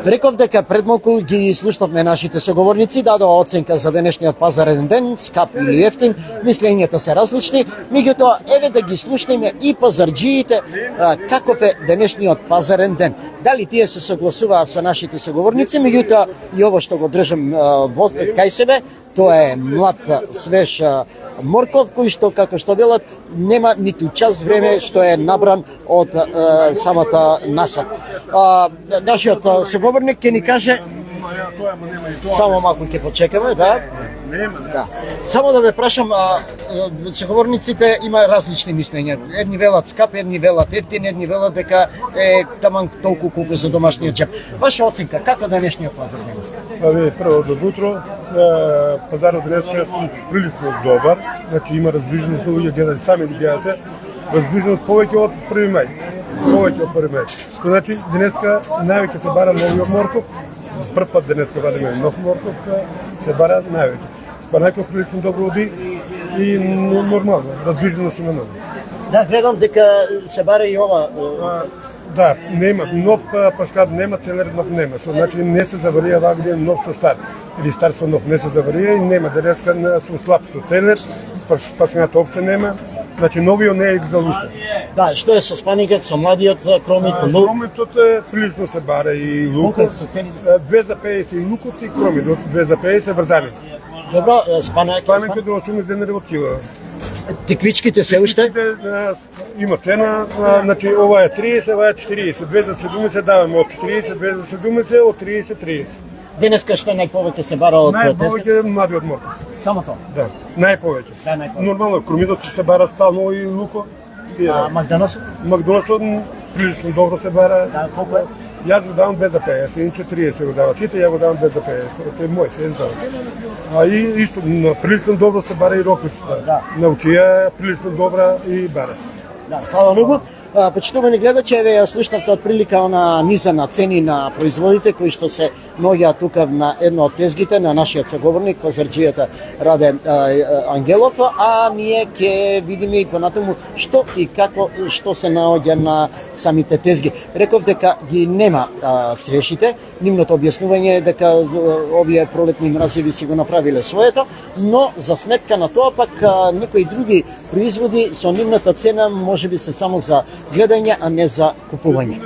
Реков дека пред малку ги слушнавме нашите соговорници, дадоа оценка за денешниот пазарен ден, скап или ефтин, мислењата се различни, меѓутоа еве да ги слушнеме и пазарџиите каков е денешниот пазарен ден. Дали тие се согласуваат со нашите соговорници, меѓутоа и ово што го држам кај себе, тоа е млад, свеж морков, кој што, како што велат, нема ниту час време што е набран од самата насад. Нашиот соговорник ќе ни каже, само малку ќе почекаме, да? Да. Само да ве прашам, соговорниците има различни мислења. Едни велат скап, едни велат ефтин, едни велат дека е таман толку колку за домашниот джеб. Ваша оценка, како денешниот пазар денеска? Прво добро утро. Пазарот денеска е прилично добар. Значи има раздвижност, луѓе гледали сами ги гледате. Раздвижност повеќе од 1 мај. Повеќе од 1 мај. Значи денеска највеќе се бара новиот морков. Прв пат денеска вадиме нов морков, се бара највеќе. Спанајко прилично добро оди и нормално, раздвижност има много. Да, гледам дека се бара и ова. Да, нема, нов пашкад нема, целер нов нема, што значи не се заварија вака нов со стар. Или стар со нов не се заварија и нема, денеска со слаб со целер, пашкад опце нема, значи новиот не е за лушта. Да, што е со спаникот, со младиот кромит, лук? Кромитот прилично се бара и лукот, 2,50 и лукот и кромитот, 2,50 врзани. Добро, спаникот до 80 денари од кило. Тиквичките се уште? Има цена, значи ова е 30, ова е 40, 270 даваме од 40, 270 од 30, 30. Денеска што најповеќе се бара од најповеќе младиот морков. Само тоа? Да, најповеќе. Да, најповеќе. Нормално, кромитот се бара стално и луко. Макдоносот? Макдоносот прилично добро се бара. Да, колку е? Јас го давам без за 50, иначе 30 го дава. Сите ја го давам без за 50. Тоа е мој, се давам. А и исто прилично добро се бара и роквицата. Да. Научија прилично добра и бара се. Да, фала многу. Почитувани гледачи, еве ја слушнавте од прилика на низа на цени на производите кои што се наоѓаат тука на едно од тезгите на нашиот соговорник, пазарџијата Раде Ангелов, а ние ќе видиме и понатаму што и како што се наоѓа на самите тезги. Реков дека ги нема црешите, нивното објаснување е дека овие пролетни мразиви си го направиле своето, но за сметка на тоа пак некои други производи со нивната цена можеби се само за гледање, а не за купување.